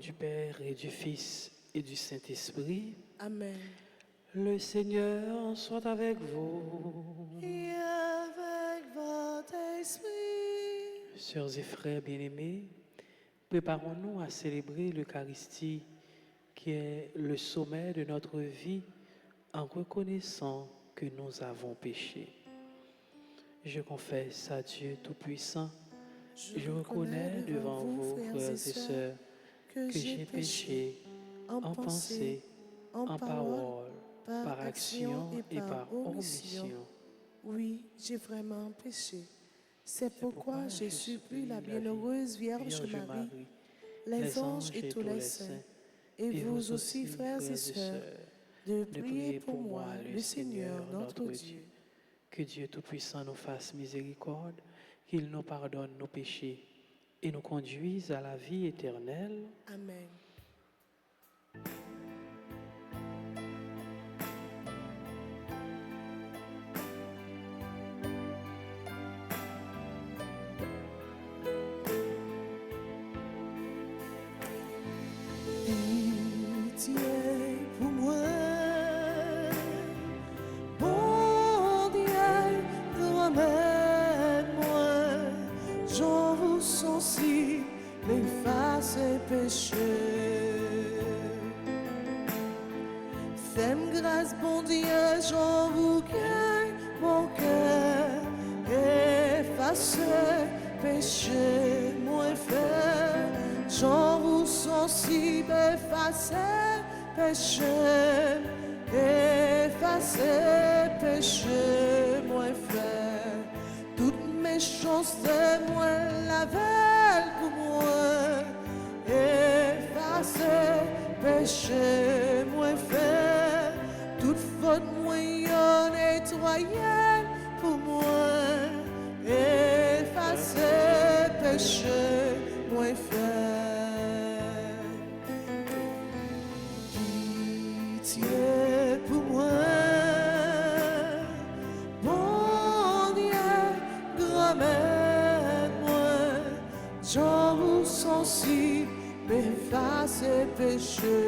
du Père et du Fils et du Saint-Esprit. Amen. Le Seigneur soit avec vous. Et avec votre esprit. Sœurs et frères bien-aimés, préparons-nous à célébrer l'Eucharistie qui est le sommet de notre vie en reconnaissant que nous avons péché. Je confesse à Dieu Tout-Puissant, je reconnais devant vous, frères et sœurs, que j'ai péché en pensée, en parole, par action et par omission. Oui, j'ai vraiment péché. C'est pourquoi je supplie la bienheureuse Vierge Marie, les anges et tous les saints, et vous aussi, frères et sœurs, de prier pour moi, le Seigneur notre Dieu. Que Dieu Tout-Puissant nous fasse miséricorde, qu'il nous pardonne nos péchés et nous conduise à la vie éternelle. Amen. Pitié pour moi, bon Dieu, ramène-moi, j'en vous sensible, m'efface péché. Fais-moi grâce, bon Dieu, j'en vous gagne mon cœur, efface péché, moi fait, j'en vous sensible, efface péché, efface péché, moi fait, toute méchanceté, moi la veille pour moi, efface péché, moi fait, toute faute, moi nettoyer pour moi, efface péché, moi fait. Pitié pour moi, bon Dieu, ramène-moi, j'en vous sensible, m'efface péché.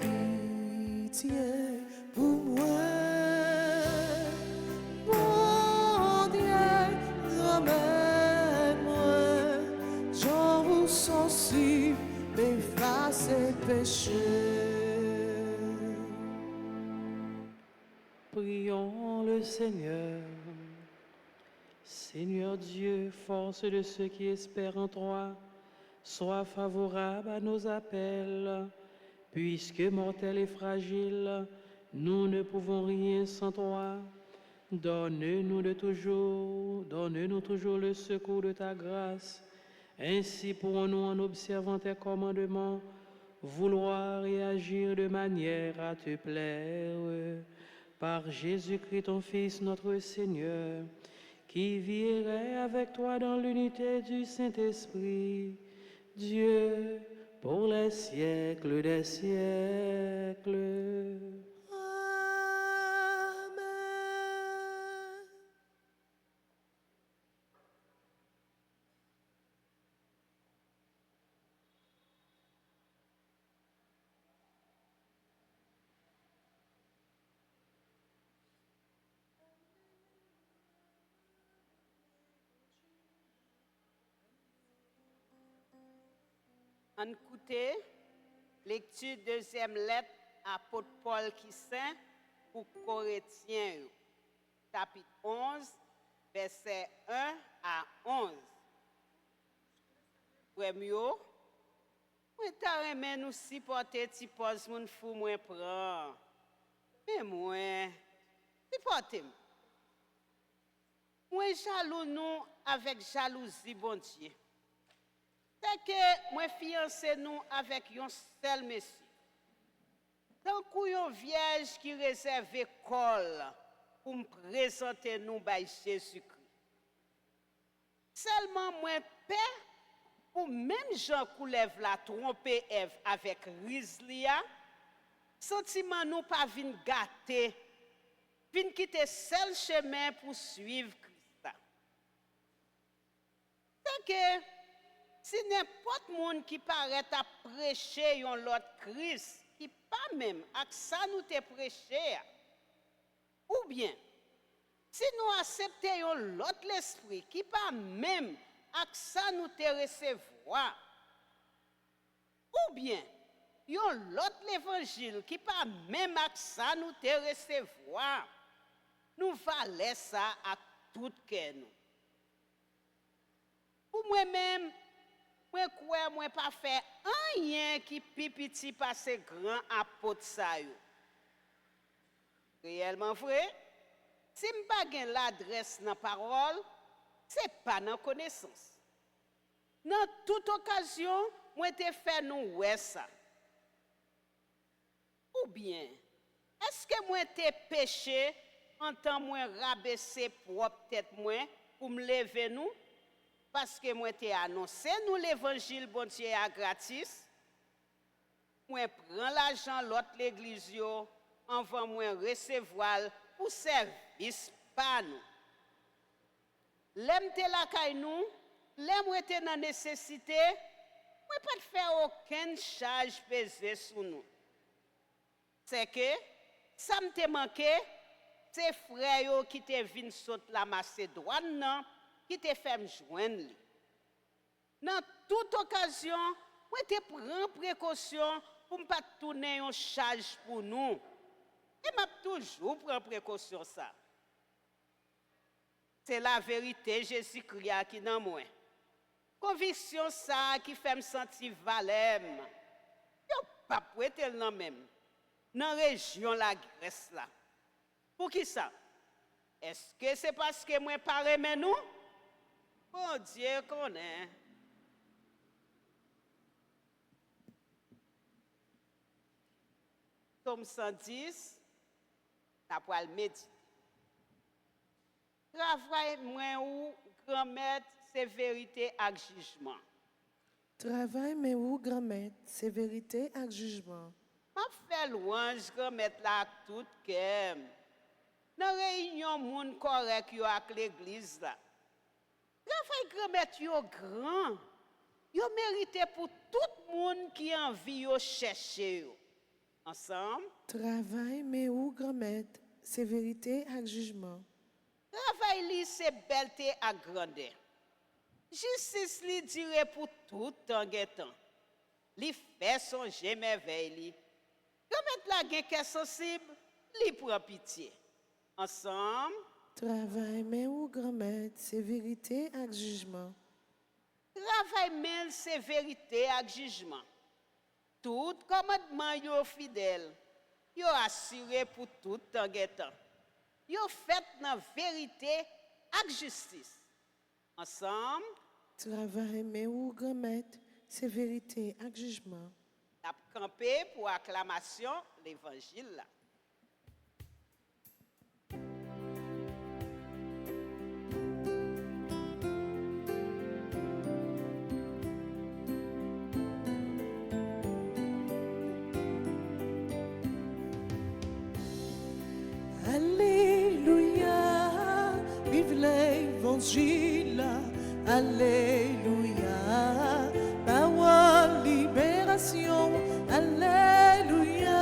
Pitié pour moi, bon Dieu, ramène-moi, j'en vous sensible, m'efface péché. Prions le Seigneur. Seigneur Dieu, force de ceux qui espèrent en toi, sois favorable à nos appels, puisque mortels et fragiles, nous ne pouvons rien sans toi. Donne-nous toujours le secours de ta grâce. Ainsi pourrons-nous, en observant tes commandements, vouloir et agir de manière à te plaire. Par Jésus-Christ, ton Fils, notre Seigneur, qui vit et règne avec toi dans l'unité du Saint-Esprit, Dieu, pour les siècles des siècles. Amen. En écouter, lecture deuxième lettre apôtre Paul qui saint pour Corinthiens, chapitre 11, verset 1 à 11. Premier, moi t'as aimé nous supporter ti pose moun fou moi prend. Mais moi, supporter. Moi jaloux nous avec jalousie bon Dieu. C'est que moi fiancé nous avec un seul monsieur. Tant qu'on vierge qui réserve col pour me présenter nous by Jésus-Christ. Seulement moi paix pour même Jean Coulève la tromper Ève avec Rizlia, sentiment nous pas vinn gâter, vinn quitter seul chemin pour suivre Christ. C'est que si n'importe monde qui paraît à prêcher un l'autre Christ, qui pas même avec ça nous te prêcher, ou bien, si nous acceptons l'autre l'esprit qui pas même avec ça nous te recevoir, ou bien, yon l'autre l'évangile qui pas même avec ça nous te recevoir, nous valons ça à tout cœur nous. Pour moi-même, moi pas fait rien qui pipiti passe grand apôtre ça yo. Réellement vrai, si m'pa gen l'adresse dans parole, c'est pas dans connaissance. Dans toute occasion, moi te fait nous ouais ça. Ou bien, est-ce que moi te péché en tant moi rabaisser propre tête moi pour me lever nous? Parce que moi t'ai annoncé nous l'évangile bon Dieu à gratis. Moi prends l'argent l'autre l'église yo, avant moi recevoir pour service pas nous. L'aime te la kay nous, l'aime était dans nécessité, moi pas de faire aucune charge pesée sur nous. C'est que ça me te manqué, c'est frère yo qui te vinn saute la Macédoine nan, qui te fait me joindre li. Dans toute occasion, moi te prends précaution pour ne pas tourner en charge pour nous. Et m'a toujours prend précaution ça. C'est la vérité Jésus-Christ qui dans moi. Conviction ça qui fait me sentir valem. Yo pas prêter le même. Dans région la Grèce là. Pour qui ça? Est-ce que c'est parce que moi pas aimer nous? Bon Dieu connaît. Somme 110, n'a pas le méditer. Travail moins ou grand-mère, c'est vérité avec jugement. Travail mais ou grand-mère, c'est vérité avec jugement. Ma fait louange grand-mère là tout cœur. Dans réunion moun correct yo avec l'église là. Travail grand-mère yo grand. Yo mérité pour tout monde qui envie yo chercher yo. Ensemble. Travail mais ou grand-mère, c'est vérité avec jugement. Travail li c'est belleté à grandeur. Justice li dirait pour tout temps temps. Li fait songer merveille li. Grand-mère la gen qu'est sensible, li prend pitié. Ensemble. Travail mais ou grand-mère, c'est vérité avec jugement. Travail mais c'est vérité avec jugement. Tout commandement yo fidèle, yo assuré pour tout temps. Yo fait dans vérité avec justice. Ensemble, Travail mais ou grand-mère, c'est vérité avec jugement. n'a campé pour acclamation l'évangile là. Alléluia, vive l'évangile, alléluia, parole libération, alléluia,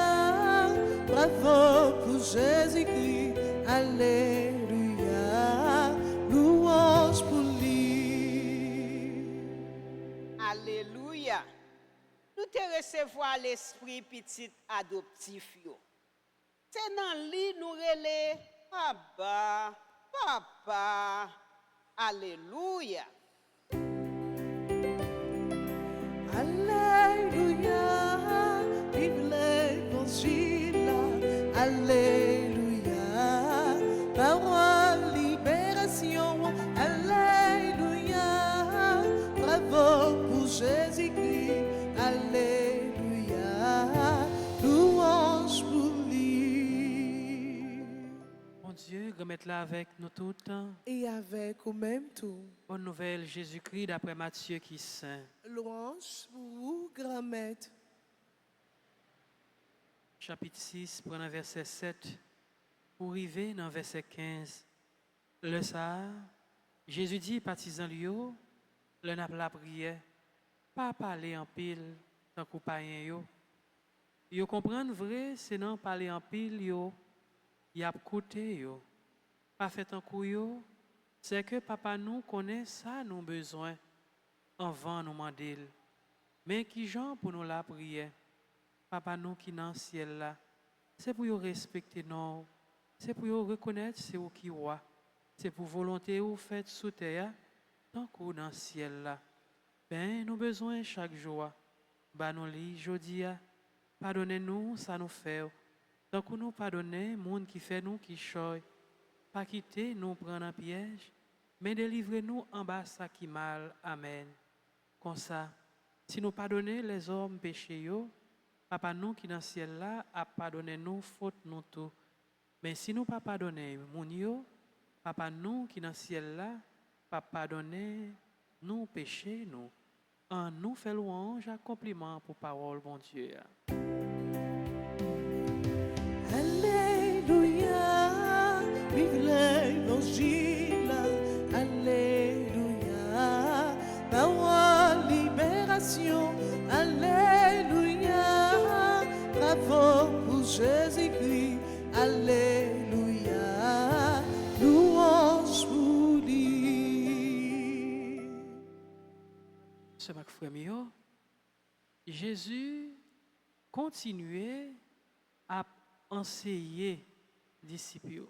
bravo pour Jésus-Christ, alléluia, louange pour lui. Alléluia. Nous te recevoir l'esprit petit adoptif yo. C'est dans lui nous relais Abba, Papa. Alléluia. Alléluia, vive l'évangile, alléluia, parole libération, alléluia, bravo pour Jésus-Christ, alléluia, louange pour lui. Mon Dieu, remettre-la avec nous tout le temps. Et avec ou même tout, Bonne nouvelle, Jésus-Christ, d'après Matthieu qui est saint. louange pour vous, grand-mère. Chapitre 6, prenant verset 7, pour arriver dans verset 15. Le soir, Jésus dit, partisan lui, le n'a la prière, pas parler en pile tant qu'on païen yo. Yo comprendre vrai, c'est non parler en pile yo, y a côté yo. Pas fait en coup yo, c'est que papa nous connaît ça nous besoin avant nous demander. Mais qui gens pour nous la prière? Papa nous qui dans le ciel là, c'est pour nous respecter nous, c'est pour nous reconnaître c'est où qui roi, c'est pour volonté ou fait sous terre, tant qu'on dans le ciel là. Ben nous besoin chaque jour. Bah nous li jodi a, pardonnez-nous ça nous fait. Tant qu'on nous pardonner monde qui fait nous qui choy, pas quitter nous prendre un piège, mais délivrez-nous en bas ça qui mal. Amen. Comme ça, si nous pardonnons les hommes péchés yo, papa nous qui dans le ciel là a pardonné nous faute nous tout. Mais si nous pas pardonner moun yo, papa nous qui dans le ciel là pas pardonner nous péchés nous. En nous fait louange accomplissement pour parole bon Dieu. Alléluia, vive l'évangile. Alléluia, parole libération. Alléluia, bravo pour Jésus-Christ. Alléluia, louange pour lui. Ce mac frère Jésus continuait à enseigner les disciples.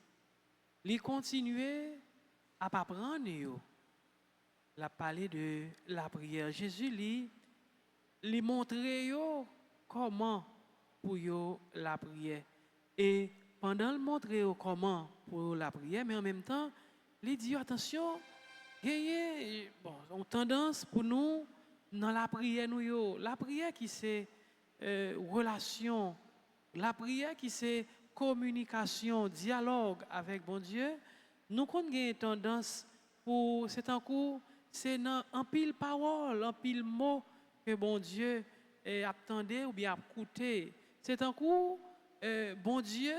Il continuait à apprendre. Il a parlé de la prière. Jésus lui montrait comment pour la prière. Et pendant le montrer comment pour la prière, mais en même temps, il dit attention, gagner une tendance pour nous dans la prière la prière qui c'est relation, la prière qui c'est communication, dialogue avec bon Dieu, nous avons une tendance pour c'est un coup c'est en pile parole, en pile mot que bon Dieu attendait ou bien écouté. C'est un coup bon Dieu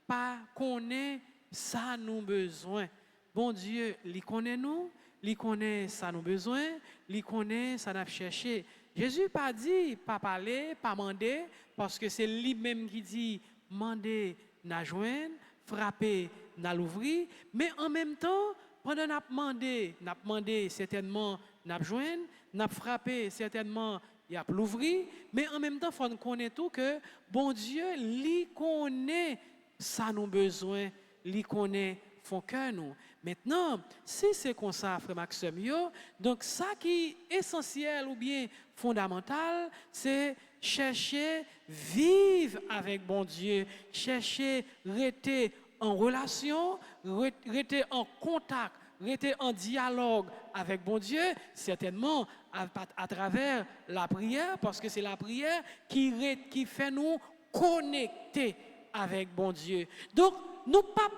pas connaît ça nous besoin. Bon Dieu, il connaît nous, il connaît ça nous besoin, il connaît ça nous chercher. Jésus pas dit, pas parler, pas demander, parce que c'est lui-même qui dit, demander, n'a joindre, frapper, n'a l'ouvrir, mais en même temps, pendant n'a demandé certainement, n'a joindre, n'a frappé certainement, il a l'ouvrir, mais en même temps, il faut connaître tout que bon Dieu, lui connaît ça nous besoin, lui connaît font cœur nous. Maintenant, si c'est comme ça, frère Maxime, donc ça qui est essentiel ou bien fondamental, c'est chercher vivre avec bon Dieu, chercher rester en relation, rester en contact, rester en dialogue avec bon Dieu, certainement à travers la prière, parce que c'est la prière qui fait nous connecter avec bon Dieu. Donc, nous pas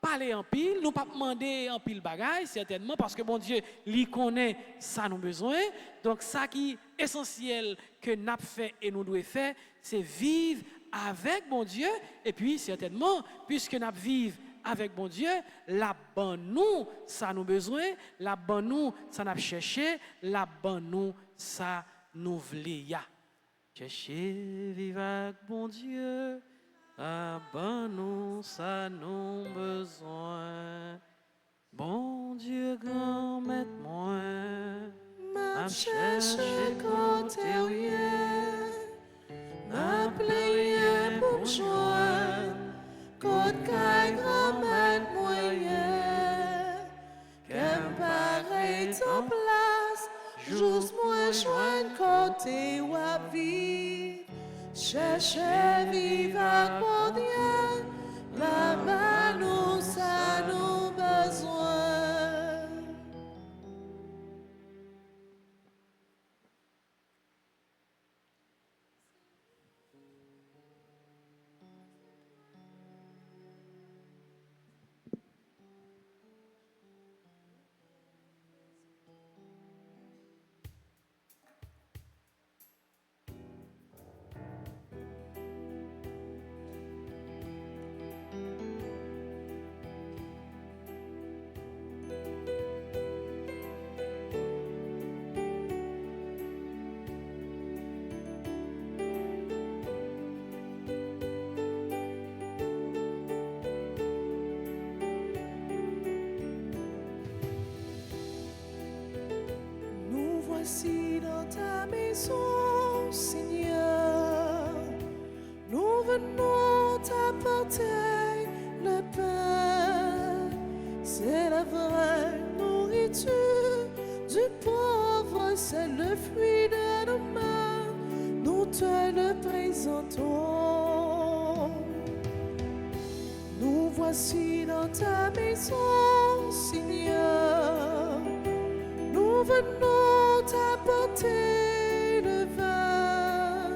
parler en pile, nous pas demander en pile bagaille, certainement, parce que bon Dieu, lui connaît ça nous besoin. Donc, ça qui est essentiel que nous avons fait et nous devons faire, c'est vivre avec bon Dieu. Et puis, certainement, puisque nous vivons avec bon Dieu, la bonne nous, ça nous besoin, la bonne nous, ça nous cherché, la bonne nous, ça nous voulons. Chercher, vivre avec bon Dieu. Ah ben nous, ça nous besoin. Bon Dieu, grand maître moi, m'a cherché côté rien, m'a plié pour joindre, côté grand maître moyen, qu'un pareil en place, juste moi joindre côté ou à vivre. Cherchez vivre à mon Dieu, là-bas nous, ça nous besoin. voici dans ta maison, Seigneur. Nous venons t'apporter le pain. C'est la vraie nourriture du pauvre, c'est le fruit de nos mains. Nous te le présentons. Nous voici dans ta maison, Seigneur. Nous venons t'apporter le vin.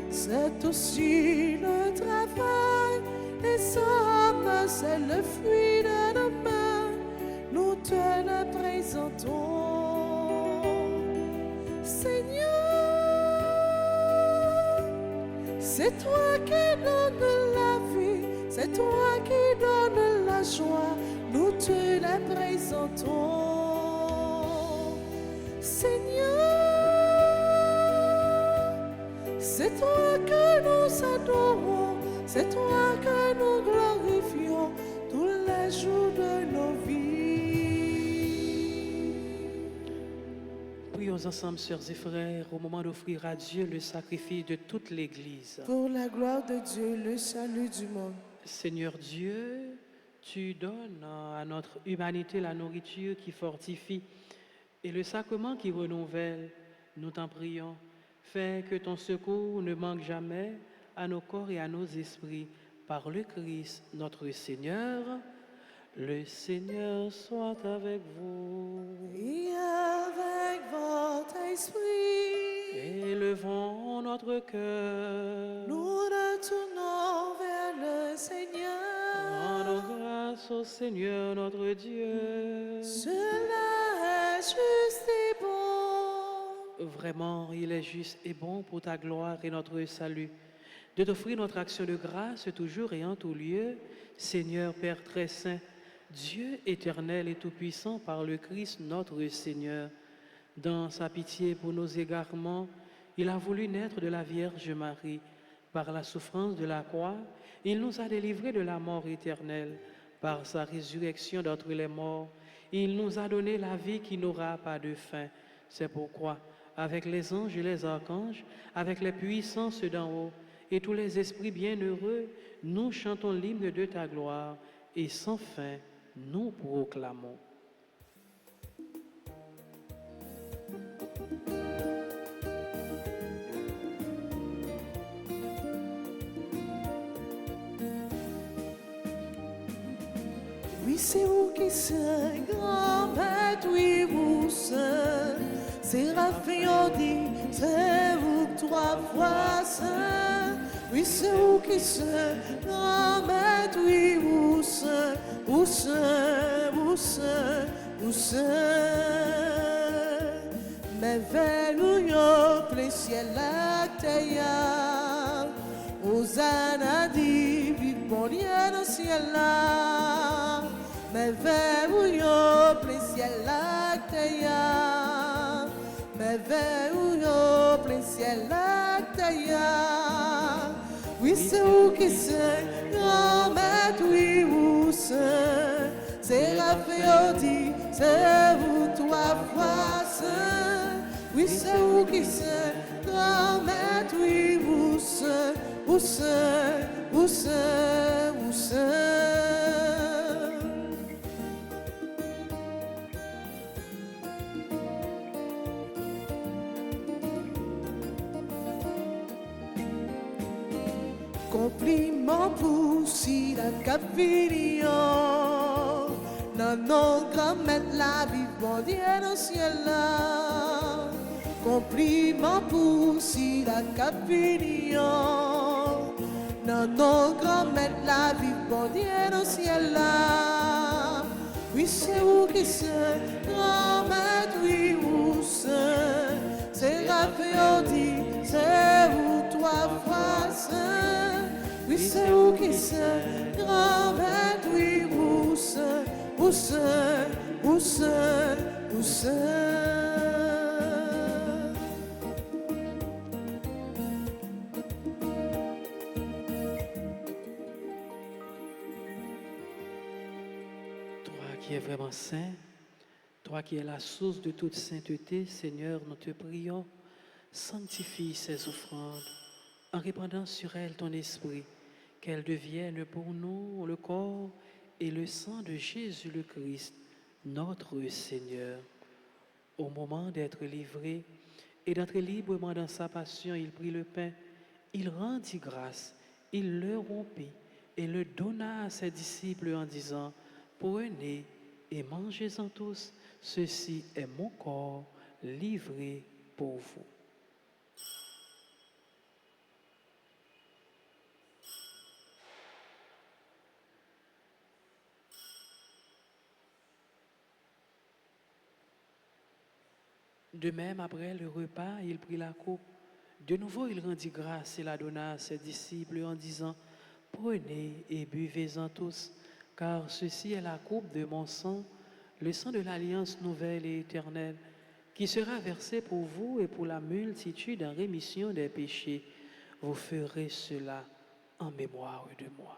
C'est aussi le travail des hommes, c'est le fruit de nos mains. Nous te le présentons. Seigneur, c'est toi qui donnes la vie, c'est toi qui donnes la joie. Nous te la présentons. Seigneur, c'est toi que nous adorons, c'est toi que nous glorifions tous les jours de nos vies. Prions ensemble, sœurs et frères, au moment d'offrir à Dieu le sacrifice de toute l'Église. Pour la gloire de Dieu, le salut du monde. Seigneur Dieu, tu donnes à notre humanité la nourriture qui fortifie et le sacrement qui renouvelle. Nous t'en prions. Fais que ton secours ne manque jamais à nos corps et à nos esprits. Par le Christ, notre Seigneur. Le Seigneur soit avec vous. Et avec votre esprit, Élevons notre cœur. nous retournons vers le Seigneur. Rendons grâce au Seigneur notre Dieu. Cela est juste et bon. Vraiment, il est juste et bon pour ta gloire et notre salut, de t'offrir notre action de grâce toujours et en tout lieu, Seigneur Père très saint, Dieu éternel et tout-puissant par le Christ notre Seigneur. Dans sa pitié pour nos égarements, il a voulu naître de la Vierge Marie. Par la souffrance de la croix, il nous a délivrés de la mort éternelle. Par sa résurrection d'entre les morts, il nous a donné la vie qui n'aura pas de fin. C'est pourquoi, avec les anges et les archanges, avec les puissances d'en haut et tous les esprits bienheureux, nous chantons l'hymne de ta gloire et sans fin, nous proclamons. Oui, c'est vous qui saint, grand-père, oui, vous saint. Séraphin dit, c'est vous trois fois saint. Oui, c'est vous qui saint, grand-père, oui, vous saint. Vous saint, vous saint, vous saint. Mais vers l'union, plein ciel, la terre. Hosanna dit, vive mon lien dans le ciel là. Mais vers où yo, plein ciel là, terre. Mais vers où yo, plein ciel là, terre. Oui, c'est où qui c'est, grand-mère, oui, où c'est. C'est Raphaël dit, c'est vous trois fois saint. Oui, c'est où qui c'est, grand-mère, oui, où c'est. Où c'est, où c'est, où c'est. Compliment pour si la capillon. Non, non, grand-mère, la vie, mon Dieu, dans le ciel là. Compliment pour si la capillon. Non, non, grand-mère, la vie, mon Dieu, dans le ciel là. Oui, c'est où qui c'est, grand-mère, oui, où c'est. C'est Raphaël dit, c'est où trois fois saint. Oui, c'est où qui c'est, grand-mère, oui, où c'est, où c'est, où c'est, où c'est. Toi qui es vraiment saint, Toi qui es la source de toute sainteté, Seigneur, nous te prions, sanctifie ces offrandes en répandant sur elles ton esprit, qu'elles deviennent pour nous le corps et le sang de Jésus le Christ, notre Seigneur. Au moment d'être livré et d'entrer librement dans sa passion, il prit le pain, il rendit grâce, il le rompit et le donna à ses disciples en disant, prenez et mangez-en tous, ceci est mon corps livré pour vous. De même, après le repas, il prit la coupe. De nouveau, il rendit grâce et la donna à ses disciples en disant, prenez et buvez-en tous, car ceci est la coupe de mon sang, le sang de l'alliance nouvelle et éternelle, qui sera versé pour vous et pour la multitude en rémission des péchés. Vous ferez cela en mémoire de moi.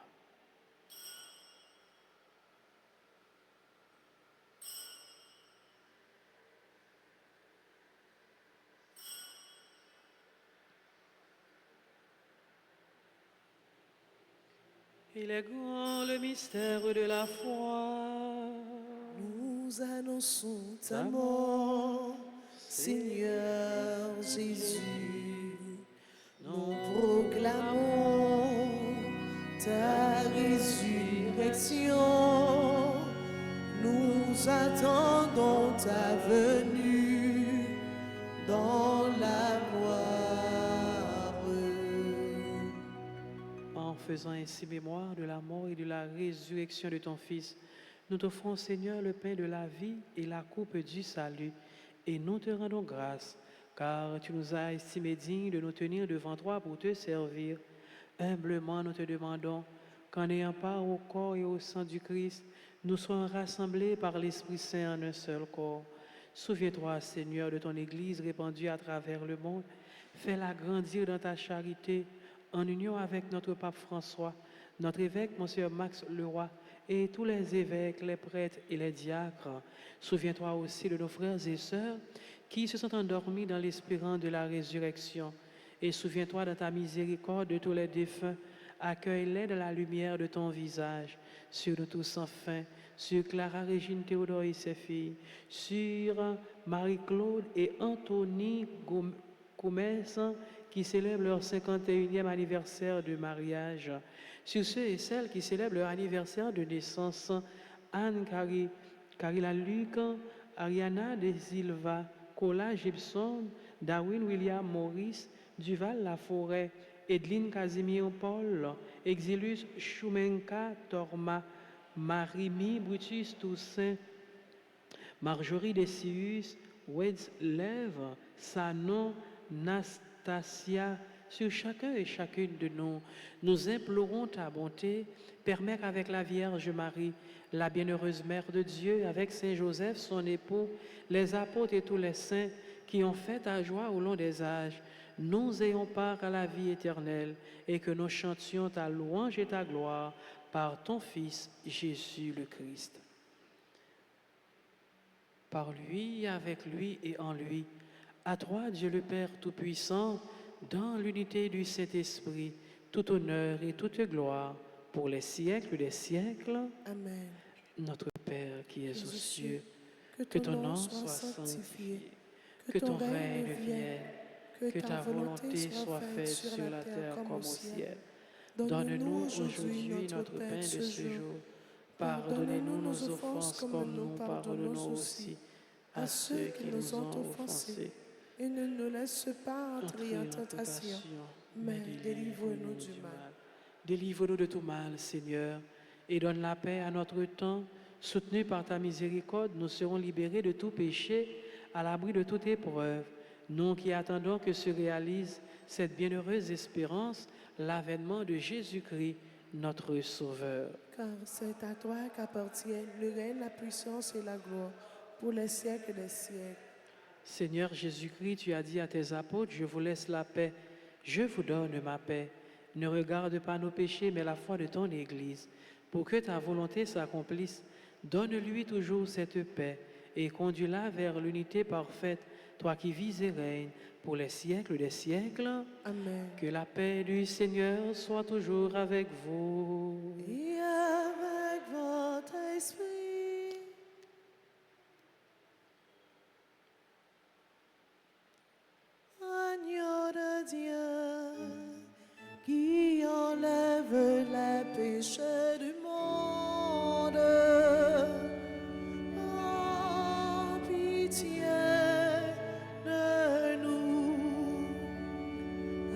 Il est grand le mystère de la foi. Nous annonçons ta mort, Seigneur Jésus. Nous proclamons ta résurrection. Nous attendons ta venue dans la gloire. En faisant ainsi mémoire de la mort et de la résurrection de ton Fils, nous t'offrons, Seigneur, le pain de la vie et la coupe du salut, et nous te rendons grâce, car tu nous as estimés dignes de nous tenir devant toi pour te servir. Humblement, nous te demandons qu'en ayant part au corps et au sang du Christ, nous soyons rassemblés par l'Esprit Saint en un seul corps. Souviens-toi, Seigneur, de ton Église répandue à travers le monde. Fais-la grandir dans ta charité, en union avec notre pape François, notre évêque, Monseigneur Max Leroy, et tous les évêques, les prêtres et les diacres. Souviens-toi aussi de nos frères et sœurs qui se sont endormis dans l'espérance de la résurrection. Et souviens-toi de ta miséricorde de tous les défunts. Accueille-les dans la lumière de ton visage. Sur nous tous enfin, sur Clara Régine Théodore et ses filles, sur Marie-Claude et Anthony Gomez, qui célèbrent leur 51e anniversaire de mariage, sur ceux et celles qui célèbrent leur anniversaire de naissance, Anne-Carrie, Carila Luc, Ariana De Silva, Cola Gibson, Darwin William Maurice, Duval Laforêt, Edline Casimir Paul, Exilus Choumenka Torma, Marimi Brutus Toussaint, Marjorie Decius, Weds Lev, Sanon, Nastasia, sur chacun et chacune de nous, nous implorons ta bonté. Permets qu'avec la Vierge Marie, la bienheureuse Mère de Dieu, avec Saint Joseph, son époux, les apôtres et tous les saints qui ont fait ta joie au long des âges, nous ayons part à la vie éternelle et que nous chantions ta louange et ta gloire par ton Fils Jésus le Christ. Par lui, avec lui et en lui, à toi, Dieu le Père Tout-Puissant, dans l'unité du Saint-Esprit, tout honneur et toute gloire pour les siècles des siècles. Amen. Notre Père qui es aux cieux, que ton nom soit sanctifié, que ton règne vienne, que ta volonté soit faite sur la terre comme au ciel. Donne-nous aujourd'hui notre pain de ce jour. Pardonnez-nous nos offenses comme nous pardonnons aussi à ceux qui nous ont offensés. Et ne nous laisse pas entrer en tentation, mais délivre-nous du mal. Délivre-nous de tout mal, Seigneur, et donne la paix à notre temps. Soutenus par ta miséricorde, nous serons libérés de tout péché, à l'abri de toute épreuve. Nous qui attendons que se réalise cette bienheureuse espérance, l'avènement de Jésus-Christ, notre Sauveur. Car c'est à toi qu'appartiennent le règne, la puissance et la gloire pour les siècles des siècles. Seigneur Jésus-Christ, tu as dit à tes apôtres, je vous laisse la paix, je vous donne ma paix. Ne regarde pas nos péchés, mais la foi de ton Église. Pour que ta volonté s'accomplisse, donne-lui toujours cette paix et conduis-la vers l'unité parfaite, toi qui vis et règnes pour les siècles des siècles. Amen. Que la paix du Seigneur soit toujours avec vous. Et avec votre esprit. Agneau de Dieu, qui enlève les péchés du monde, en pitié de nous.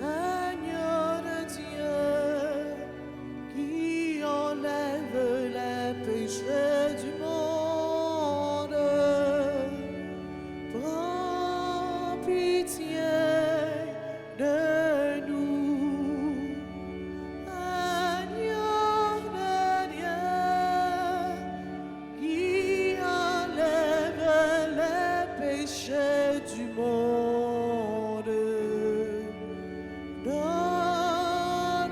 Agneau de Dieu, qui enlève les péchés du monde, prends pitié de nous. Agneau de Dieu, qui enlève les péchés du monde, donne-nous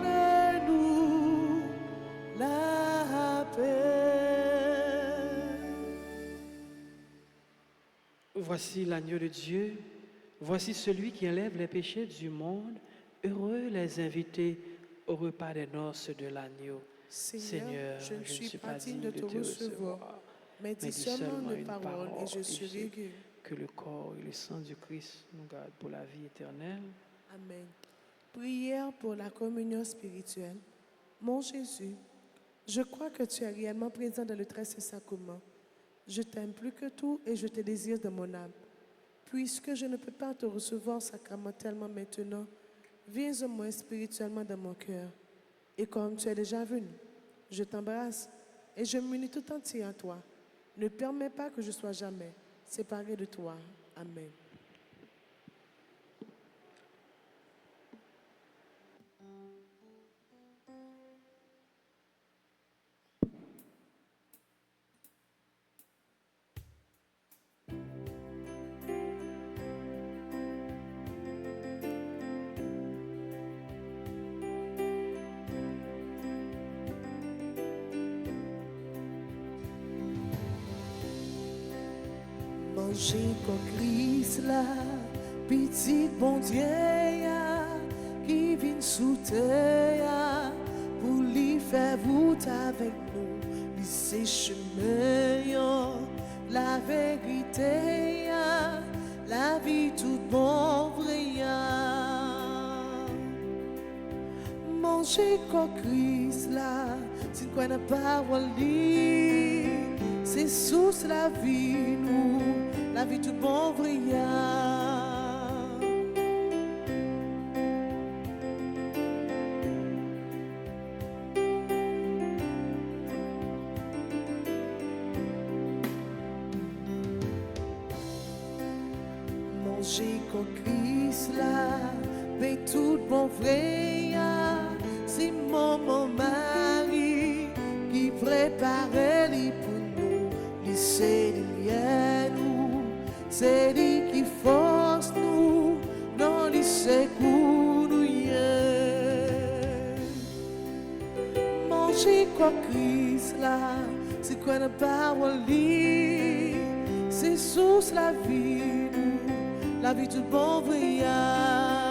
la paix. Voici l'agneau de Dieu, voici celui qui enlève les péchés du monde. Heureux les invités au repas des noces de l'agneau. Seigneur, je ne suis pas digne de te recevoir, mais dis seulement une parole et je serai guéri. Que le corps et le sang du Christ nous gardent pour la vie éternelle. Amen. Prière pour la communion spirituelle. Mon Jésus, je crois que tu es réellement présent dans le très saint sacrement. Je t'aime plus que tout et je te désire de mon âme. Puisque je ne peux pas te recevoir sacramentellement maintenant, viens au moins spirituellement dans mon cœur. Et comme tu es déjà venu, je t'embrasse et je m'unis tout entier à toi. Ne permets pas que je sois jamais séparé de toi. Amen. Mangez comme Christ là, petit bon Dieu ya, qui vient sous terre pour lui faire voûte avec nous, lui c'est chemin ya, la vérité ya, la vie tout bon vrai ya. Mangez comme Christ là, c'est quoi la parole dit, c'est sous la vie nous. La vie tout bon brillant. Manger comme Christ là, mais tout bon vrai, c'est mon mari qui prépare les pour nous, les c'est c'est lui qui force nous dans les secours nous manger quoi Christ là, c'est quoi la parole dit, c'est sous la vie nous, la vie tout bon brillant.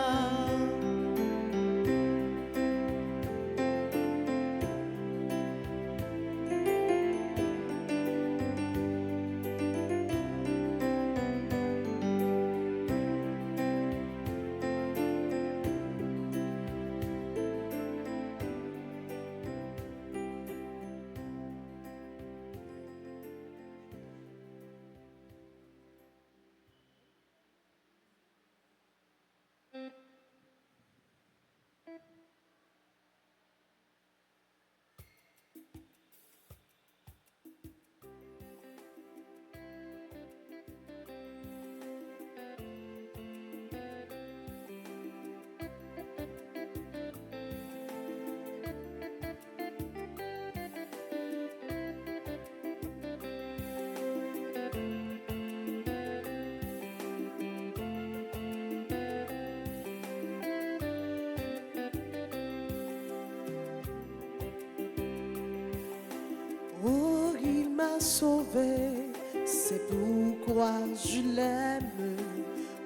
sauvé c'est pourquoi je l'aime.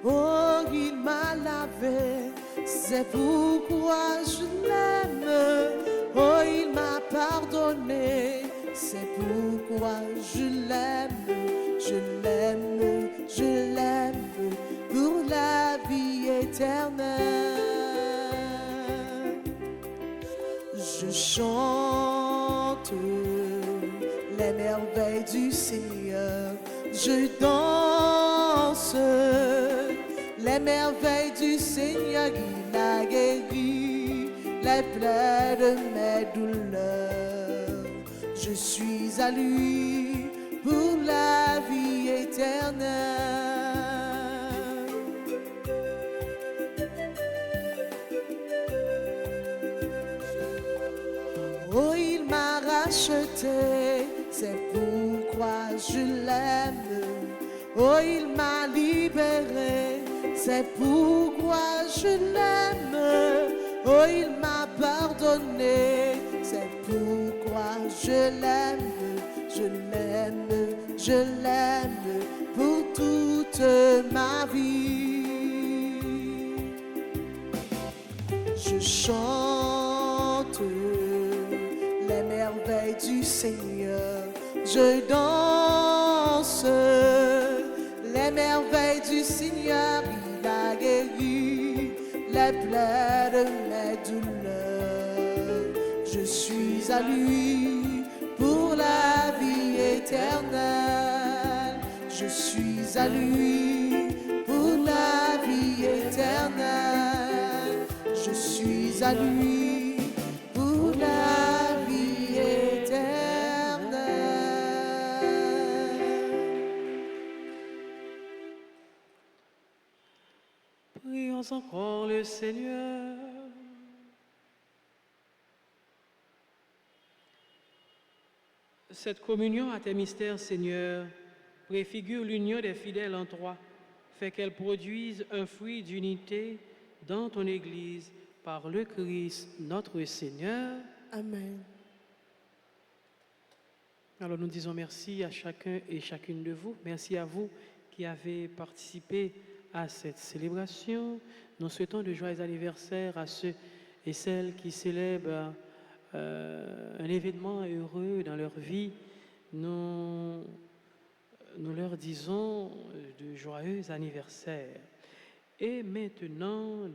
Oh, il m'a lavé, c'est pourquoi je l'aime. Oh, il m'a pardonné, c'est pourquoi je l'aime. Je l'aime, je l'aime pour la vie éternelle. Je chante les merveilles du Seigneur. Je danse les merveilles du Seigneur. Il a guéri les plaies de mes douleurs. Je suis à lui pour la vie éternelle. Oh, il m'a racheté, c'est pourquoi je l'aime. Oh, il m'a libéré, c'est pourquoi je l'aime. Oh, il m'a pardonné, c'est pourquoi je l'aime. Je l'aime, je l'aime pour toute ma vie. Je chante les merveilles du Seigneur. Je danse les merveilles du Seigneur. Il a guéri les plaies de mes douleurs. Je suis à lui pour la vie éternelle. Je suis à lui pour la vie éternelle. Je suis à lui pour la vie éternelle. Prions encore le Seigneur. Cette communion à tes mystères, Seigneur, préfigure l'union des fidèles en toi, fait qu'elle produise un fruit d'unité dans ton Église par le Christ, notre Seigneur. Amen. Alors nous disons merci à chacun et chacune de vous. Merci à vous qui avez participé à cette célébration. Nous souhaitons de joyeux anniversaires à ceux et celles qui célèbrent un événement heureux dans leur vie. Nous leur disons de joyeux anniversaires. Et maintenant,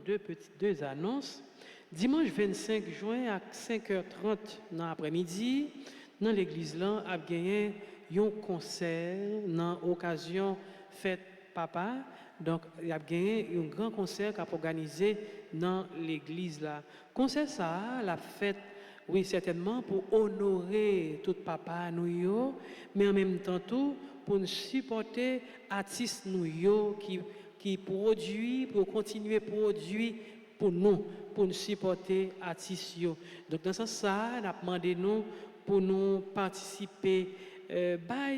deux annonces. Dimanche 25 juin à 5h30 dans l'après-midi, dans l'église là, a gagné un concert dans l'occasion fête papa. Donc, il y a gagné un grand concert qui a organisé dans l'église là. Concert ça, la fête, oui, certainement pour honorer tout papa nous, mais en même temps tout pour nous supporter artistes nous qui produit, pour continuer à produire pour nous supporter artistes. Donc dans ce sens, on a demandé nous pour nous participer,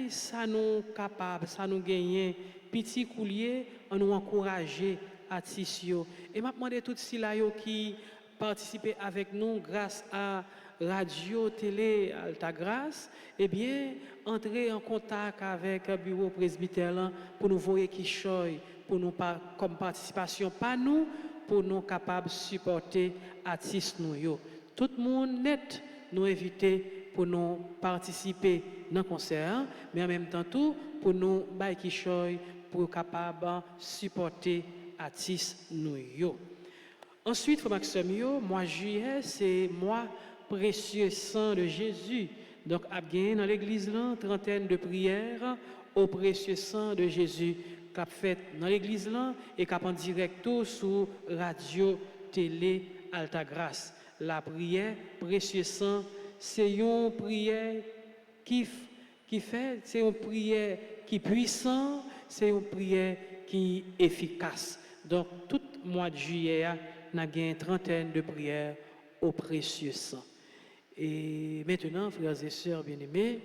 ça nous capable, ça nous gagner, petit coulier, on nous encourager artistes. Et m'a demandé tout ceux là qui participent avec nous grâce à Radio Télé Altagrace, eh bien, entrer en contact avec le bureau presbytère pour nous voir qui choisit, pour nous comme participation, pas nous, pour nous capables de supporter artistes nous. Tout le monde net nous inviter pour nous participer dans le concert, mais en même temps tout pour nous qui choisit, pour capable de supporter artistes nous. Ensuite, frère Maxime, mois de juillet, c'est mois précieux sang de Jésus. Donc, à bien dans l'église là, trentaine de prières au précieux sang de Jésus qu'a fait dans l'église là et qu'a en direct sur radio télé Altagrace. La prière précieux sang, c'est une prière qui fait, c'est une prière qui est puissante, c'est une prière qui est efficace. Donc, tout mois de juillet, on a une trentaine de prières au précieux sang. Et maintenant, frères et sœurs bien-aimés,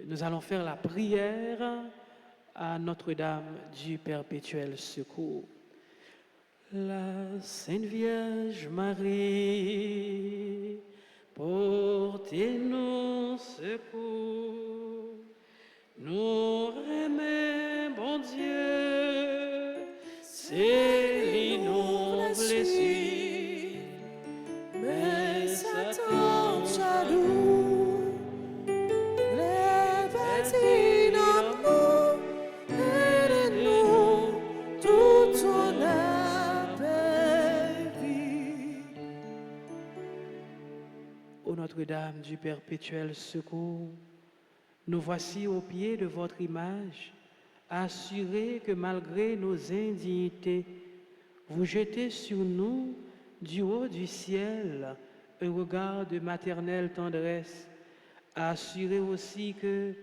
nous allons faire la prière à Notre-Dame du Perpétuel Secours. La Sainte Vierge Marie, portez-nous secours, nous Notre-Dame du perpétuel secours, nous voici au pied de votre image, assurés que malgré nos indignités, vous jetez sur nous, du haut du ciel, un regard de maternelle tendresse, assurés aussi que,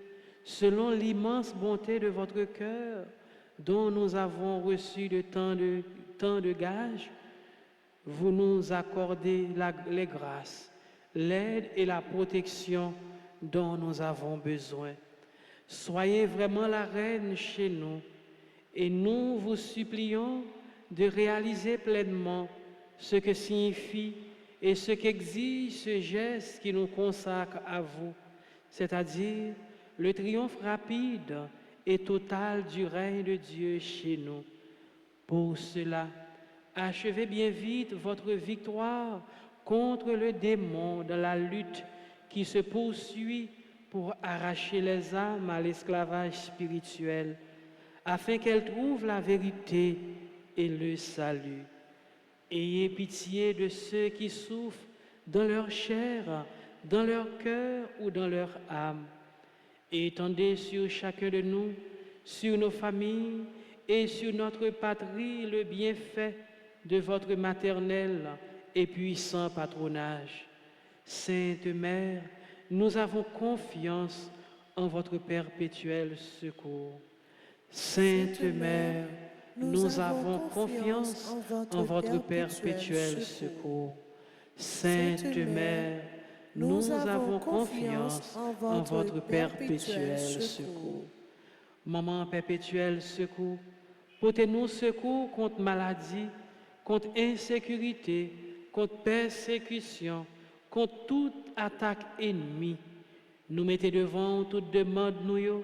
selon l'immense bonté de votre cœur, dont nous avons reçu tant de gages, vous nous accordez les grâces, l'aide et la protection dont nous avons besoin. Soyez vraiment la reine chez nous et nous vous supplions de réaliser pleinement ce que signifie et ce qu'exige ce geste qui nous consacre à vous, c'est-à-dire le triomphe rapide et total du règne de Dieu chez nous. Pour cela, achevez bien vite votre victoire contre le démon dans la lutte qui se poursuit pour arracher les âmes à l'esclavage spirituel, afin qu'elles trouvent la vérité et le salut. Ayez pitié de ceux qui souffrent dans leur chair, dans leur cœur ou dans leur âme. Et étendez sur chacun de nous, sur nos familles et sur notre patrie le bienfait de votre maternel et puissant patronage. Sainte Mère, nous avons confiance en votre perpétuel secours. Sainte Mère, nous avons confiance en votre perpétuel secours. Sainte Mère, nous avons confiance en votre perpétuel secours. Maman perpétuel secours, portez-nous secours contre maladie, contre insécurité, contre persécution, contre toute attaque ennemie. Nous mettez devant toute demande nous,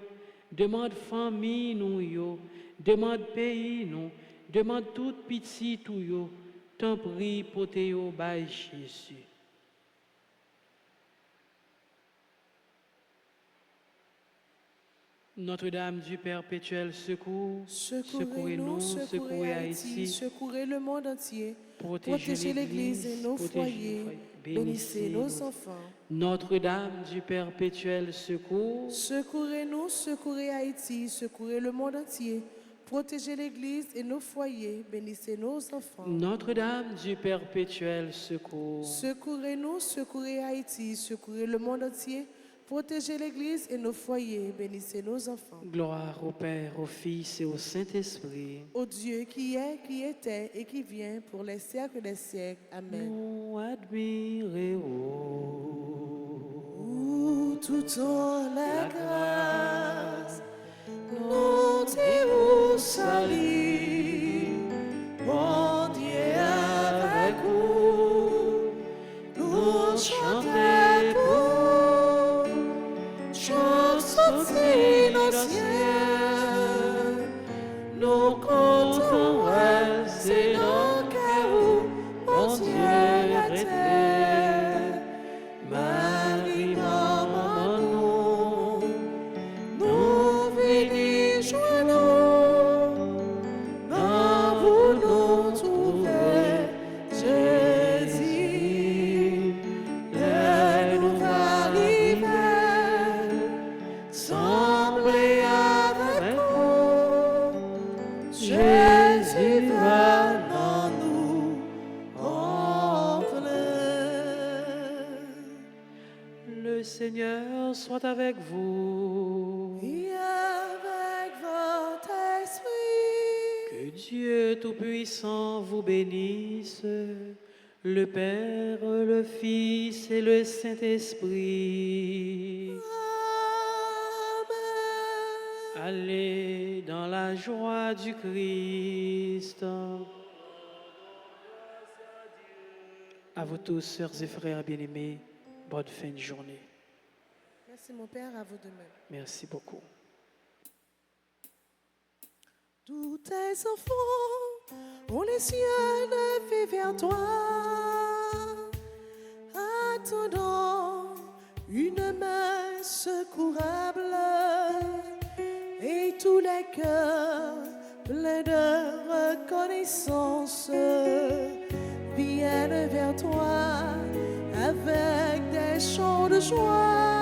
demande famille nous, demande pays nous, demande toute pitié tout, tant prie portez au by Jésus. Notre-Dame du perpétuel secours, secourez-nous, secourez Haïti, secourez le monde entier, protégez l'Église et nos foyers, bénissez nos enfants. Notre-Dame du perpétuel secours, secourez-nous, secourez Haïti, secourez le monde entier, protégez l'Église et nos foyers, bénissez nos enfants. Notre-Dame du perpétuel secours, secourez-nous, secourez Haïti, secourez le monde entier, protégez l'Église et nos foyers, bénissez nos enfants. Gloire au Père, au Fils et au Saint-Esprit. Au Dieu qui est, qui était et qui vient pour les siècles des siècles. Amen. Nous admirez toute la grâce, nous te saluons, bon Dieu avec vous, nous chantons pour, chansons innocents, nous comptons c'est nos cœurs, bon Dieu était, Marie maman nous venons joindre, dans vous nous trouver, Jésus, là nous arriver, sembler avec vous, Jésus va dans nous entrer. Le Seigneur soit avec vous. Et avec votre esprit, Que Dieu Tout-Puissant vous bénisse, le Père, le Fils et le Saint-Esprit. Amen. Allez dans la joie du Christ. À vous tous, sœurs et frères bien-aimés, bonne fin de journée. Merci mon Père, à vous de même. Merci beaucoup. Tous tes enfants ont les yeux levés vers toi, attendant une main secourable, et tous les cœurs pleins de reconnaissance viennent vers toi avec des des chants de joie.